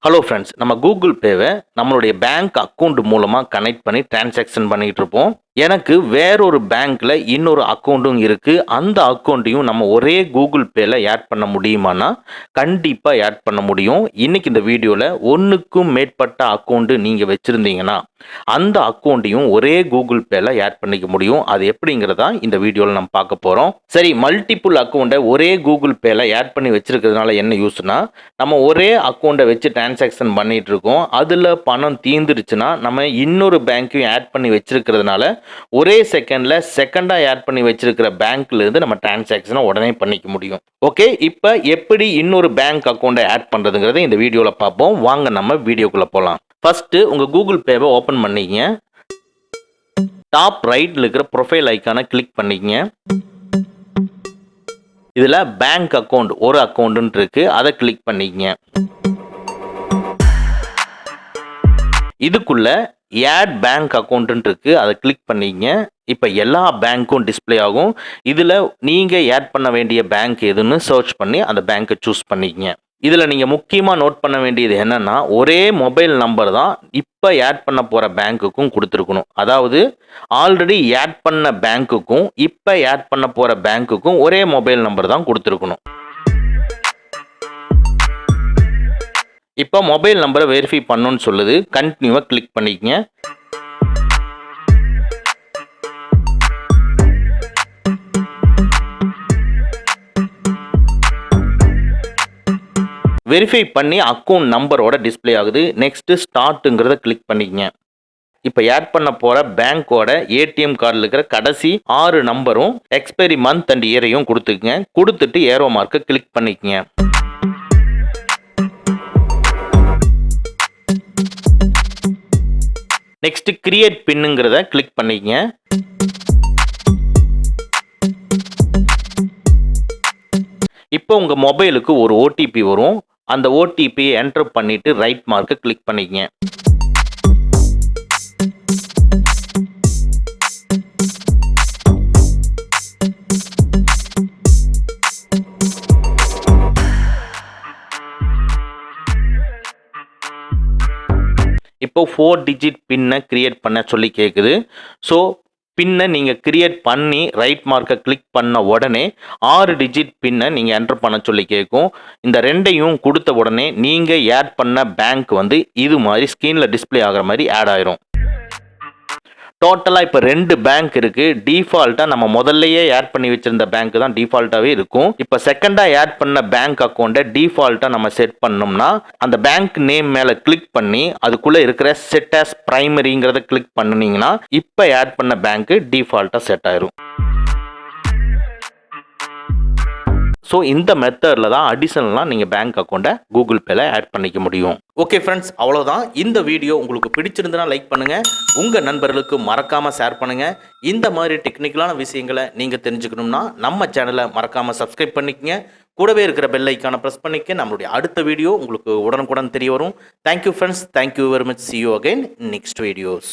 Hello friends, நம்ம Google பேவை நம்மளுடைய bank account மூலமாக கனெக்ட் பண்ணி டிரான்சாக்ஷன் பண்ணிகிட்டு இருப்போம். எனக்கு வேறொரு பேங்க்கில் இன்னொரு அக்கௌண்ட்டும் இருக்குது. அந்த அக்கௌண்ட்டையும் நம்ம ஒரே கூகுள் பேயில் ஆட் பண்ண முடியுமானா கண்டிப்பாக ஆட் பண்ண முடியும். இன்றைக்கி இந்த வீடியோவில் ஒன்றுக்கும் மேற்பட்ட அக்கௌண்ட்டு நீங்கள் வச்சுருந்தீங்கன்னா அந்த அக்கௌண்ட்டையும் ஒரே கூகுள் பேயில் ஆட் பண்ணிக்க முடியும். அது எப்படிங்கிறதா இந்த வீடியோவில் நம்ம பார்க்க போகிறோம். சரி, மல்டிபிள் அக்கௌண்ட்டை ஒரே கூகுள் பேயில் ஆட் பண்ணி வச்சுருக்கிறதுனால என்ன யூஸ்னா, நம்ம ஒரே அக்கௌண்ட்டை வச்சு டிரான்சாக்ஷன் பண்ணிகிட்டு இருக்கோம். அதில் பணம் தீர்ந்துருச்சுன்னா நம்ம இன்னொரு பேங்க்கையும் ஆட் பண்ணி வச்சுருக்கிறதுனால ஒரே செகண்டாக ஆட் பண்ணி வச்சிருக்கிற பேங்க்லேருந்து நம்ம டிரான்சாக்ஷனை உடனே பண்ணிக்க முடியும். ஓகே, இப்போ எப்படி இன்னொரு பேங்க் அக்கௌண்ட்டை ஆட் பண்ணுறதுங்கிறத இந்த வீடியோவில் பார்ப்போம். வாங்க நம்ம வீடியோக்குள்ளே போகலாம். ஃபஸ்ட்டு உங்கள் கூகுள் பேவை ஓப்பன் பண்ணிக்கங்க. டாப் ரைட்டில் இருக்கிற ப்ரொஃபைல் ஐக்கானை கிளிக் பண்ணிக்கங்க. இதில் பேங்க் அக்கௌண்ட் ஒரு அக்கௌண்ட்டுன்னு இருக்குது, அதை கிளிக் பண்ணிக்கங்க. இதுக்குள்ள ஆட் பேங்க் அக்கௌண்ட்டுன்னு இருக்குது, அதை கிளிக் பண்ணிக்கங்க. இப்போ எல்லா பேங்க்கும் டிஸ்பிளே ஆகும். இதில் நீங்கள் ஆட் பண்ண வேண்டிய பேங்க் எதுன்னு சர்ச் பண்ணி அந்த பேங்க்கை சூஸ் பண்ணிக்கங்க. இதில் நீங்கள் முக்கியமாக நோட் பண்ண வேண்டியது என்னென்னா, ஒரே மொபைல் நம்பர் தான் இப்போ ஆட் பண்ண போகிற பேங்க்குக்கும் கொடுத்துருக்கணும். அதாவது ஆல்ரெடி ஆட் பண்ண பேங்க்குக்கும் இப்போ ஆட் பண்ண போகிற பேங்க்குக்கும் ஒரே மொபைல் நம்பர் தான் கொடுத்துருக்கணும். இப்போ மொபைல் நம்பரை வெரிஃபை பண்ணணும்னு சொல்லுது. கண்டினியூவை கிளிக் பண்ணிக்கங்க. வெரிஃபை பண்ணி அக்கௌண்ட் நம்பரோட டிஸ்பிளே ஆகுது. நெக்ஸ்ட்டு ஸ்டார்ட்டுங்கிறத கிளிக் பண்ணிக்கங்க. இப்போ ஆட் பண்ண போகிற பேங்க்கோட ஏடிஎம் கார்டில் இருக்கிற கடைசி 6 நம்பரும் எக்ஸ்பைரி மந்த் அண்ட் இயரையும் கொடுத்துக்குங்க. கொடுத்துட்டு ஏரோ மார்க்கை கிளிக் பண்ணிக்கங்க. நெக்ஸ்ட் கிரியேட் பின்னுங்கிறத கிளிக் பண்ணிக்கங்க. இப்போ உங்கள் மொபைலுக்கு ஒரு ஓடிபி வரும். அந்த ஓடிபியை என்டர் பண்ணிட்டு ரைட் மார்க்கை கிளிக் பண்ணிக்கங்க. இப்போ 4 டிஜிட் பின்னை கிரியேட் பண்ண சொல்லி கேட்குது. ஸோ பின்னை நீங்கள் கிரியேட் பண்ணி ரைட் மார்க்கை கிளிக் பண்ண உடனே 6 டிஜிட் பின்னை நீங்கள் என்டர் பண்ண சொல்லி கேட்கும். இந்த ரெண்டையும் கொடுத்த உடனே நீங்கள் ஆட் பண்ண பேங்க் வந்து இது மாதிரி ஸ்க்ரீனில் டிஸ்பிளே ஆகிற மாதிரி ஆட் ஆயிரும். டோட்டலாக இப்போ 2 பேங்க் இருக்குது. டிஃபால்ட்டாக நம்ம முதல்லையே ஆட் பண்ணி வச்சுருந்த பேங்க் தான் டிஃபால்ட்டாகவே இருக்கும். இப்போ செகண்டாக ஆட் பண்ண பேங்க் அக்கௌண்ட்டை டிஃபால்ட்டாக நம்ம செட் பண்ணோம்னா அந்த பேங்க் நேம் மேலே கிளிக் பண்ணி அதுக்குள்ளே இருக்கிற செட் ஆஸ் பிரைமரிங்கிறத கிளிக் பண்ணினீங்கன்னா இப்போ ஆட் பண்ண பேங்க்கு டிஃபால்ட்டாக செட் ஆயிரும். ஸோ இந்த மெத்தடில் தான் அடிஷனலாக நீங்கள் பேங்க் அக்கௌண்ட்டை கூகுள் பேல ஆட் பண்ணிக்க முடியும். ஓகே ஃப்ரெண்ட்ஸ், அவ்வளோதான். இந்த வீடியோ உங்களுக்கு பிடிச்சிருந்தனா லைக் பண்ணுங்கள், உங்கள் நண்பர்களுக்கு மறக்காமல் ஷேர் பண்ணுங்கள். இந்த மாதிரி டெக்னிக்கலான விஷயங்களை நீங்கள் தெரிஞ்சுக்கணும்னா நம்ம சேனலை மறக்காமல் சப்ஸ்கிரைப் பண்ணிக்கங்க. கூடவே இருக்கிற பெல் ஐக்கானை ப்ரெஸ் பண்ணிக்க நம்மளுடைய அடுத்த வீடியோ உங்களுக்கு உடனுக்குடன் தெரிய வரும். Thank you friends, thank you very much. see you again in next videos.